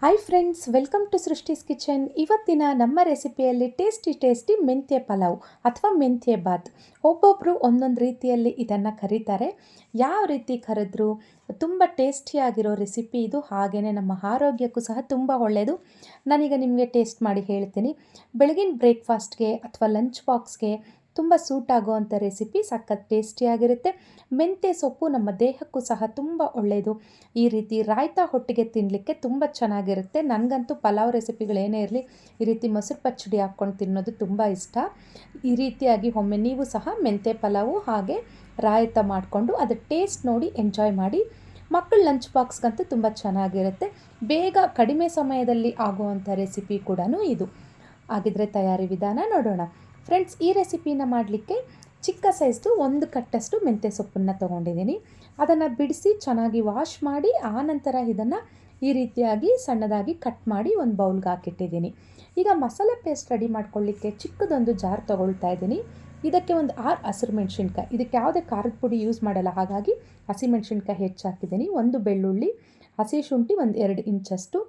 Hi friends, welcome to Srishti's kitchen. ಇವತ್ತಿನ ನಮ್ಮ ರೆಸಿಪಿಯಲ್ಲಿ tasty ಮೆಂತ್ಯ ಪಲಾವ್ ಅಥವಾ ಮೆಂತ್ಯ ಬಾತ್. ಒಬ್ಬೊಬ್ಬರು ಒಂದೊಂದು ರೀತಿಯಲ್ಲಿ ಇದನ್ನು ಕರೀತಾರೆ. ಯಾವ ರೀತಿ ಕರೆದ್ರೂ ತುಂಬ ಟೇಸ್ಟಿಯಾಗಿರೋ ರೆಸಿಪಿ ಇದು. ಹಾಗೆಯೇ ನಮ್ಮ ಆರೋಗ್ಯಕ್ಕೂ ಸಹ ತುಂಬ ಒಳ್ಳೆಯದು. ನಾನೀಗ ನಿಮಗೆ ಟೇಸ್ಟ್ ಮಾಡಿ ಹೇಳ್ತೀನಿ. ಬೆಳಗಿನ ಬ್ರೇಕ್ಫಾಸ್ಟ್ಗೆ ಅಥವಾ ಲಂಚ್ ಬಾಕ್ಸ್ಗೆ ತುಂಬ ಸೂಟ್ ಆಗುವಂಥ ರೆಸಿಪಿ. ಸಖತ್ ಟೇಸ್ಟಿಯಾಗಿರುತ್ತೆ. ಮೆಂತ್ಯ ಸೊಪ್ಪು ನಮ್ಮ ದೇಹಕ್ಕೂ ಸಹ ತುಂಬ ಒಳ್ಳೆಯದು. ಈ ರೀತಿ ರಾಯ್ತಾ ಹೊಟ್ಟಿಗೆ ತಿನ್ನಲಿಕ್ಕೆ ತುಂಬ ಚೆನ್ನಾಗಿರುತ್ತೆ. ನನಗಂತೂ ಪಲಾವ್ ರೆಸಿಪಿಗಳೇನೇ ಇರಲಿ, ಈ ರೀತಿ ಮೊಸರು ಪಚ್ಚಡಿ ಹಾಕ್ಕೊಂಡು ತಿನ್ನೋದು ತುಂಬ ಇಷ್ಟ. ಈ ರೀತಿಯಾಗಿ ಒಮ್ಮೆ ನೀವು ಸಹ ಮೆಂತ್ಯ ಪಲಾವು ಹಾಗೆ ರಾಯ್ತಾ ಮಾಡಿಕೊಂಡು ಅದರ ಟೇಸ್ಟ್ ನೋಡಿ ಎಂಜಾಯ್ ಮಾಡಿ. ಮಕ್ಕಳ ಲಂಚ್ ಬಾಕ್ಸ್ಗಂತೂ ತುಂಬ ಚೆನ್ನಾಗಿರುತ್ತೆ. ಬೇಗ ಕಡಿಮೆ ಸಮಯದಲ್ಲಿ ಆಗುವಂಥ ರೆಸಿಪಿ ಕೂಡ ಇದು. ಹಾಗಿದ್ರೆ ತಯಾರಿ ವಿಧಾನ ನೋಡೋಣ. ಫ್ರೆಂಡ್ಸ್, ಈ ರೆಸಿಪಿನ ಮಾಡಲಿಕ್ಕೆ ಚಿಕ್ಕ ಸೈಜ್ದು 1 ಕಟ್ಟಷ್ಟು ಮೆಂತ್ಯ ಸೊಪ್ಪನ್ನು ತೊಗೊಂಡಿದ್ದೀನಿ. ಅದನ್ನು ಬಿಡಿಸಿ ಚೆನ್ನಾಗಿ ವಾಶ್ ಮಾಡಿ ಆನಂತರ ಇದನ್ನು ಈ ರೀತಿಯಾಗಿ ಸಣ್ಣದಾಗಿ ಕಟ್ ಮಾಡಿ ಒಂದು ಬೌಲ್ಗೆ ಹಾಕಿಟ್ಟಿದ್ದೀನಿ. ಈಗ ಮಸಾಲೆ ಪೇಸ್ಟ್ ರೆಡಿ ಮಾಡ್ಕೊಳ್ಳಿಕ್ಕೆ ಚಿಕ್ಕದೊಂದು ಜಾರ್ ತೊಗೊಳ್ತಾ ಇದ್ದೀನಿ. ಇದಕ್ಕೆ ಒಂದು 6 ಹಸಿರು ಮೆಣಸಿನ್ಕಾಯಿ, ಇದಕ್ಕೆ ಯಾವುದೇ ಖಾರದ ಪುಡಿ ಯೂಸ್ ಮಾಡಲ್ಲ, ಹಾಗಾಗಿ ಹಸಿಮೆಣಸಿನ್ಕಾಯಿ ಹೆಚ್ಚು ಹಾಕಿದ್ದೀನಿ. 1 ಬೆಳ್ಳುಳ್ಳಿ, ಹಸಿ ಶುಂಠಿ ಒಂದು 2 ಇಂಚಷ್ಟು,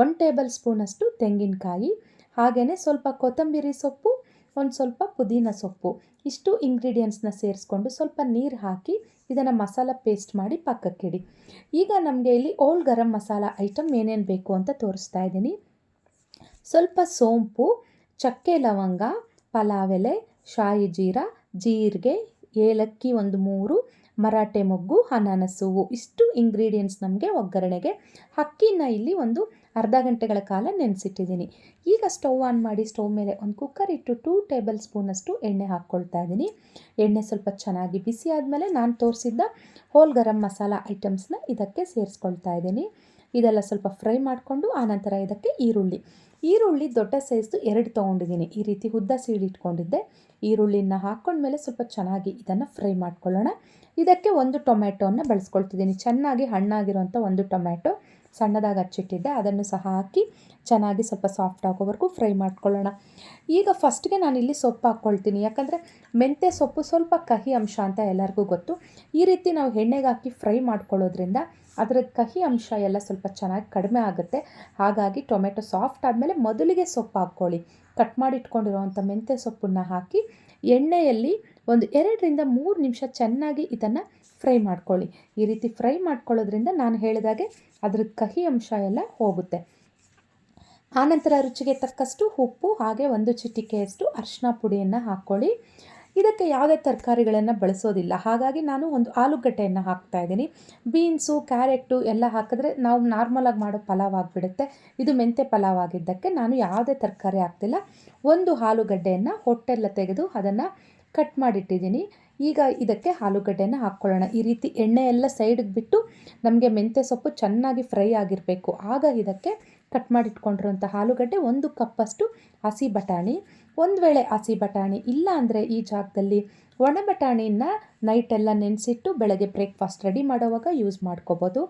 1 ಟೇಬಲ್ ಸ್ಪೂನಷ್ಟು ತೆಂಗಿನಕಾಯಿ, ಹಾಗೆಯೇ ಸ್ವಲ್ಪ ಕೊತ್ತಂಬರಿ ಸೊಪ್ಪು, ಒಂದು ಸ್ವಲ್ಪ ಪುದೀನ ಸೊಪ್ಪು. ಇಷ್ಟು ಇಂಗ್ರೀಡಿಯೆಂಟ್ಸ್ನ ಸೇರಿಸ್ಕೊಂಡು ಸ್ವಲ್ಪ ನೀರು ಹಾಕಿ ಇದನ್ನು ಮಸಾಲ ಪೇಸ್ಟ್ ಮಾಡಿ ಪಕ್ಕಕ್ಕಿಡಿ. ಈಗ ನಮಗೆ ಇಲ್ಲಿ ಓಲ್ ಗರಂ ಮಸಾಲ ಐಟಮ್ ಏನೇನು ಬೇಕು ಅಂತ ತೋರಿಸ್ತಾ ಇದ್ದೀನಿ. ಸ್ವಲ್ಪ ಸೋಂಪು, ಚಕ್ಕೆ ಲವಂಗ, ಪಲಾವ್ ಎಲೆ, ಶಾಯಿ ಜೀರಾ, ಜೀರಿಗೆ, ಏಲಕ್ಕಿ ಒಂದು 3, ಮರಾಠೆ ಮೊಗ್ಗು, ಅನಾನಸ್ ಹೂವು. ಇಷ್ಟು ಇಂಗ್ರೀಡಿಯೆಂಟ್ಸ್ ನಮಗೆ ಒಗ್ಗರಣೆಗೆ. ಅಕ್ಕಿನ ಇಲ್ಲಿ ಒಂದು ಅರ್ಧ ಗಂಟೆಗಳ ಕಾಲ ನೆನೆಸಿಟ್ಟಿದ್ದೀನಿ. ಈಗ ಸ್ಟವ್ ಆನ್ ಮಾಡಿ ಸ್ಟವ್ ಮೇಲೆ ಒಂದು ಕುಕ್ಕರ್ ಇಟ್ಟು 2 ಟೇಬಲ್ ಸ್ಪೂನಷ್ಟು ಎಣ್ಣೆ ಹಾಕ್ಕೊಳ್ತಾ ಇದ್ದೀನಿ. ಎಣ್ಣೆ ಸ್ವಲ್ಪ ಚೆನ್ನಾಗಿ ಬಿಸಿ ಆದಮೇಲೆ ನಾನು ತೋರಿಸಿದ್ದ ಹೋಲ್ ಗರಂ ಮಸಾಲ ಐಟಮ್ಸ್ನ ಇದಕ್ಕೆ ಸೇರಿಸ್ಕೊಳ್ತಾ ಇದ್ದೀನಿ. ಇದೆಲ್ಲ ಸ್ವಲ್ಪ ಫ್ರೈ ಮಾಡಿಕೊಂಡು ಆನಂತರ ಇದಕ್ಕೆ ಈರುಳ್ಳಿ ದೊಡ್ಡ ಸೈಜ್ದು 2 ತೊಗೊಂಡಿದ್ದೀನಿ. ಈ ರೀತಿ ಉದ್ದ ಸೀಳಿಟ್ಕೊಂಡಿದ್ದೆ. ಈರುಳ್ಳಿನ ಹಾಕ್ಕೊಂಡ್ಮೇಲೆ ಸ್ವಲ್ಪ ಚೆನ್ನಾಗಿ ಇದನ್ನು ಫ್ರೈ ಮಾಡ್ಕೊಳ್ಳೋಣ. ಇದಕ್ಕೆ 1 ಟೊಮ್ಯಾಟೋನ ಬಳಸ್ಕೊಳ್ತಿದ್ದೀನಿ. ಚೆನ್ನಾಗಿ ಹಣ್ಣಾಗಿರೋಂಥ 1 ಟೊಮ್ಯಾಟೊ ಸಣ್ಣದಾಗಿ ಹಚ್ಚಿಟ್ಟಿದ್ದೆ, ಅದನ್ನು ಸಹ ಹಾಕಿ ಚೆನ್ನಾಗಿ ಸ್ವಲ್ಪ ಸಾಫ್ಟ್ ಆಗೋವರೆಗೂ ಫ್ರೈ ಮಾಡ್ಕೊಳ್ಳೋಣ. ಈಗ ಫಸ್ಟ್ಗೆ ನಾನಿಲ್ಲಿ ಸೊಪ್ಪು ಹಾಕ್ಕೊಳ್ತೀನಿ, ಯಾಕಂದರೆ ಮೆಂತ್ಯ ಸೊಪ್ಪು ಸ್ವಲ್ಪ ಕಹಿ ಅಂಶ ಅಂತ ಎಲ್ಲರಿಗೂ ಗೊತ್ತು. ಈ ರೀತಿ ನಾವು ಎಣ್ಣೆಗೆ ಹಾಕಿ ಫ್ರೈ ಮಾಡ್ಕೊಳ್ಳೋದ್ರಿಂದ ಅದರ ಕಹಿ ಅಂಶ ಎಲ್ಲ ಸ್ವಲ್ಪ ಚೆನ್ನಾಗಿ ಕಡಿಮೆ ಆಗುತ್ತೆ. ಹಾಗಾಗಿ ಟೊಮೆಟೊ ಸಾಫ್ಟ್ ಆದಮೇಲೆ ಮೊದಲಿಗೆ ಸೊಪ್ಪು ಹಾಕ್ಕೊಳ್ಳಿ. ಕಟ್ ಮಾಡಿ ಇಟ್ಕೊಂಡಿರೋವಂಥ ಮೆಂತ್ಯ ಸೊಪ್ಪನ್ನು ಹಾಕಿ ಎಣ್ಣೆಯಲ್ಲಿ ಒಂದು 2ರಿಂದ 3 ನಿಮಿಷ ಚೆನ್ನಾಗಿ ಇದನ್ನು ಫ್ರೈ ಮಾಡ್ಕೊಳ್ಳಿ. ಈ ರೀತಿ ಫ್ರೈ ಮಾಡ್ಕೊಳ್ಳೋದ್ರಿಂದ ನಾನು ಹೇಳಿದಾಗೆ ಅದ್ರದ್ದು ಕಹಿ ಅಂಶ ಎಲ್ಲ ಹೋಗುತ್ತೆ. ಆನಂತರ ರುಚಿಗೆ ತಕ್ಕಷ್ಟು ಉಪ್ಪು, ಹಾಗೆ 1 ಚಿಟಿಕೆಯಷ್ಟು ಅರಿಶಿನ ಪುಡಿಯನ್ನು ಹಾಕ್ಕೊಳ್ಳಿ. ಇದಕ್ಕೆ ಯಾವುದೇ ತರಕಾರಿಗಳನ್ನು ಬಳಸೋದಿಲ್ಲ, ಹಾಗಾಗಿ ನಾನು ಒಂದು ಆಲೂಗಡ್ಡೆಯನ್ನು ಹಾಕ್ತಾಯಿದ್ದೀನಿ. ಬೀನ್ಸು, ಕ್ಯಾರೆಟು ಎಲ್ಲ ಹಾಕಿದ್ರೆ ನಾವು ನಾರ್ಮಲಾಗಿ ಮಾಡೋ ಪಲಾವ್ ಆಗಿಬಿಡುತ್ತೆ. ಇದು ಮೆಂತ್ಯ ಪಲಾವ್ ಆಗಿದ್ದಕ್ಕೆ ನಾನು ಯಾವುದೇ ತರಕಾರಿ ಹಾಕ್ತಿಲ್ಲ. 1 ಆಲೂಗಡ್ಡೆಯನ್ನು ಹೊಟ್ಟೆಲ್ಲ ತೆಗೆದು ಅದನ್ನು ಕಟ್ ಮಾಡಿಟ್ಟಿದ್ದೀನಿ. ಈಗ ಇದಕ್ಕೆ ಆಲೂಗಡ್ಡೆನ ಹಾಕ್ಕೊಳ್ಳೋಣ. ಈ ರೀತಿ ಎಣ್ಣೆ ಎಲ್ಲ ಸೈಡಿಗೆ ಬಿಟ್ಟು ನಮಗೆ ಮೆಂತ್ಯ ಸೊಪ್ಪು ಚೆನ್ನಾಗಿ ಫ್ರೈ ಆಗಿರಬೇಕು. ಆಗ ಇದಕ್ಕೆ ಕಟ್ ಮಾಡಿಟ್ಕೊಂಡಿರೋಂಥ ಆಲೂಗಡ್ಡೆ, 1 ಕಪ್ಪಷ್ಟು ಹಸಿ ಬಟಾಣಿ. ಒಂದು ವೇಳೆ ಹಸಿ ಬಟಾಣಿ ಇಲ್ಲ ಅಂದರೆ ಈ ಜಾಗದಲ್ಲಿ ಒಣ ಬಟಾಣಿನ ನೈಟೆಲ್ಲ ನೆನೆಸಿಟ್ಟು ಬೆಳಗ್ಗೆ ಬ್ರೇಕ್ಫಾಸ್ಟ್ ರೆಡಿ ಮಾಡೋವಾಗ ಯೂಸ್ ಮಾಡ್ಕೋಬೋದು.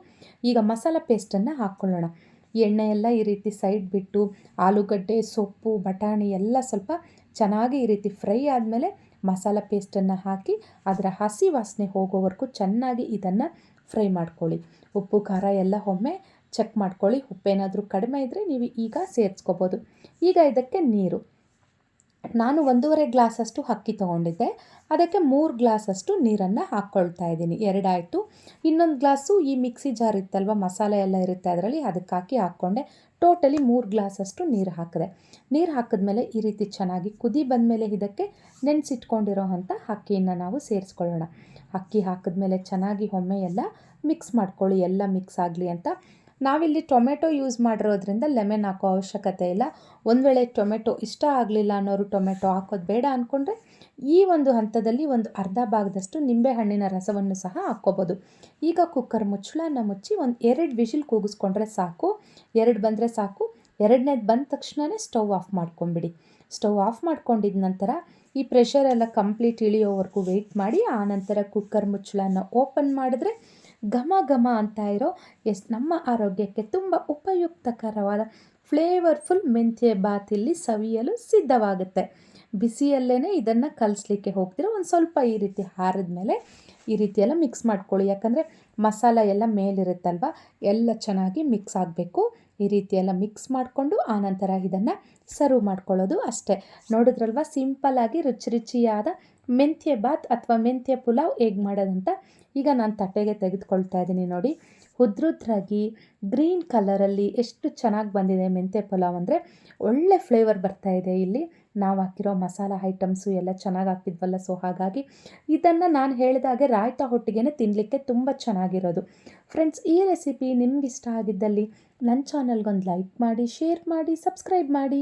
ಈಗ ಮಸಾಲ ಪೇಸ್ಟನ್ನು ಹಾಕ್ಕೊಳ್ಳೋಣ. ಎಣ್ಣೆ ಎಲ್ಲ ಈ ರೀತಿ ಸೈಡ್ ಬಿಟ್ಟು ಆಲೂಗಡ್ಡೆ, ಸೊಪ್ಪು, ಬಟಾಣಿ ಎಲ್ಲ ಸ್ವಲ್ಪ ಚೆನ್ನಾಗಿ ಈ ರೀತಿ ಫ್ರೈ ಆದಮೇಲೆ ಮಸಾಲ ಪೇಸ್ಟನ್ನು ಹಾಕಿ ಅದರ ಹಸಿ ವಾಸನೆ ಹೋಗೋವರೆಗೂ ಚೆನ್ನಾಗಿ ಇದನ್ನು ಫ್ರೈ ಮಾಡ್ಕೊಳ್ಳಿ. ಉಪ್ಪು ಖಾರ ಎಲ್ಲ ಒಮ್ಮೆ ಚೆಕ್ ಮಾಡ್ಕೊಳ್ಳಿ. ಉಪ್ಪೇನಾದರೂ ಕಡಿಮೆ ಇದ್ದರೆ ನೀವು ಈಗ ಸೇರಿಸ್ಕೋಬೋದು. ಈಗ ಇದಕ್ಕೆ ನೀರು, ನಾನು 1.5 ಗ್ಲಾಸಷ್ಟು ಅಕ್ಕಿ ತೊಗೊಂಡಿದ್ದೆ, ಅದಕ್ಕೆ 3 ಗ್ಲಾಸಷ್ಟು ನೀರನ್ನು ಹಾಕ್ಕೊಳ್ತಾ ಇದ್ದೀನಿ. 2 ಆಯಿತು. ಇನ್ನೊಂದು ಗ್ಲಾಸು ಈ ಮಿಕ್ಸಿ ಜಾರ್ ಇತ್ತಲ್ವ, ಮಸಾಲೆ ಎಲ್ಲ ಇರುತ್ತೆ ಅದರಲ್ಲಿ, ಅದಕ್ಕೆ ಹಾಕಿ ಹಾಕ್ಕೊಂಡೆ. ಟೋಟಲಿ 3 ಗ್ಲಾಸಷ್ಟು ನೀರು ಹಾಕಿದೆ. ನೀರು ಹಾಕಿದ್ಮೇಲೆ ಈ ರೀತಿ ಚೆನ್ನಾಗಿ ಕುದಿ ಬಂದಮೇಲೆ ಇದಕ್ಕೆ ನೆನೆಸಿಟ್ಕೊಂಡಿರೋ ಅಂಥ ಅಕ್ಕಿಯನ್ನು ನಾವು ಸೇರಿಸ್ಕೊಳ್ಳೋಣ. ಅಕ್ಕಿ ಹಾಕಿದ್ಮೇಲೆ ಚೆನ್ನಾಗಿ ಒಮ್ಮೆ ಎಲ್ಲ ಮಿಕ್ಸ್ ಮಾಡ್ಕೊಳ್ಳಿ, ಎಲ್ಲ ಮಿಕ್ಸ್ ಆಗಲಿ ಅಂತ. ನಾವಿಲ್ಲಿ ಟೊಮೆಟೊ ಯೂಸ್ ಮಾಡಿರೋದ್ರಿಂದ ಲೆಮನ್ ಹಾಕೋ ಅವಶ್ಯಕತೆ ಇಲ್ಲ. ಒಂದು ವೇಳೆ ಟೊಮೆಟೊ ಇಷ್ಟ ಆಗಲಿಲ್ಲ ಅನ್ನೋರು ಟೊಮೆಟೊ ಹಾಕೋದು ಬೇಡ ಅಂದ್ಕೊಂಡ್ರೆ ಈ ಒಂದು ಹಂತದಲ್ಲಿ ಒಂದು ಅರ್ಧ ಭಾಗದಷ್ಟು ನಿಂಬೆಹಣ್ಣಿನ ರಸವನ್ನು ಸಹ ಹಾಕ್ಕೋಬೋದು. ಈಗ ಕುಕ್ಕರ್ ಮುಚ್ಚಳನ ಮುಚ್ಚಿ ಒಂದು 2 ವಿಷಿಲ್ ಕೂಗಿಸ್ಕೊಂಡ್ರೆ ಸಾಕು. 2 ಬಂದರೆ ಸಾಕು. 2ನೇದು ಬಂದ ತಕ್ಷಣವೇ ಸ್ಟವ್ ಆಫ್ ಮಾಡ್ಕೊಂಬಿಡಿ. ಸ್ಟವ್ ಆಫ್ ಮಾಡ್ಕೊಂಡಿದ ನಂತರ ಈ ಪ್ರೆಷರ್ ಎಲ್ಲ ಕಂಪ್ಲೀಟ್ ಇಳಿಯೋವರೆಗೂ ವೆಯ್ಟ್ ಮಾಡಿ ಆನಂತರ ಕುಕ್ಕರ್ ಮುಚ್ಚಳನ ಓಪನ್ ಮಾಡಿದ್ರೆ ಘಮ ಘಮ ಅಂತ ಇರೋ ನಮ್ಮ ಆರೋಗ್ಯಕ್ಕೆ ತುಂಬ ಉಪಯುಕ್ತಕರವಾದ ಫ್ಲೇವರ್ಫುಲ್ ಮೆಂತ್ಯ ಬಾತ್ ಇಲ್ಲಿ ಸವಿಯಲು ಸಿದ್ಧವಾಗುತ್ತೆ. ಬಿಸಿಯಲ್ಲೇ ಇದನ್ನು ಕಲಿಸ್ಲಿಕ್ಕೆ ಹೋಗ್ತೀರಾ. ಒಂದು ಸ್ವಲ್ಪ ಈ ರೀತಿ ಆರಿದ ಮೇಲೆ ಈ ರೀತಿ ಎಲ್ಲ ಮಿಕ್ಸ್ ಮಾಡ್ಕೊಳ್ಳಿ. ಯಾಕಂದರೆ ಮಸಾಲ ಎಲ್ಲ ಮೇಲಿರುತ್ತಲ್ವ, ಎಲ್ಲ ಚೆನ್ನಾಗಿ ಮಿಕ್ಸ್ ಆಗಬೇಕು. ಈ ರೀತಿ ಎಲ್ಲ ಮಿಕ್ಸ್ ಮಾಡಿಕೊಂಡು ಆನಂತರ ಇದನ್ನು ಸರ್ವ್ ಮಾಡ್ಕೊಳ್ಳೋದು ಅಷ್ಟೇ. ನೋಡಿದ್ರಲ್ವ ಸಿಂಪಲ್ಲಾಗಿ ರುಚಿ ರುಚಿಯಾದ ಮೆಂತ್ಯ ಬಾತ್ ಅಥವಾ ಮೆಂತ್ಯ ಪುಲಾವ್ ಹೇಗೆ ಮಾಡೋದಂತ. ಈಗ ನಾನು ತಟ್ಟೆಗೆ ತೆಗೆದುಕೊಳ್ತಾ ಇದ್ದೀನಿ ನೋಡಿ. ಉದ್ರುದ್ರಾಗಿ ಗ್ರೀನ್ ಕಲರಲ್ಲಿ ಎಷ್ಟು ಚೆನ್ನಾಗಿ ಬಂದಿದೆ ಮೆಂತ್ಯ ಪುಲಾವ್ ಅಂದರೆ ಒಳ್ಳೆ ಫ್ಲೇವರ್ ಬರ್ತಾ ಇದೆ. ಇಲ್ಲಿ ನಾವು ಹಾಕಿರೋ ಮಸಾಲ ಐಟಮ್ಸು ಎಲ್ಲ ಚೆನ್ನಾಗಿ ಹಾಕಿದ್ವಲ್ಲ, ಸೊ ಹಾಗಾಗಿ ಇದನ್ನು ನಾನು ಹೇಳಿದಾಗೆ ರಾಯ್ತ ಹೊಟ್ಟಿಗೆ ತಿನ್ನಲಿಕ್ಕೆ ತುಂಬ ಚೆನ್ನಾಗಿರೋದು. ಫ್ರೆಂಡ್ಸ್, ಈ ರೆಸಿಪಿ ನಿಮ್ಗೆ ಇಷ್ಟ ಆಗಿದ್ದಲ್ಲಿ ನನ್ನ ಚಾನಲ್ಗೊಂದು ಲೈಕ್ ಮಾಡಿ, ಶೇರ್ ಮಾಡಿ, ಸಬ್ಸ್ಕ್ರೈಬ್ ಮಾಡಿ.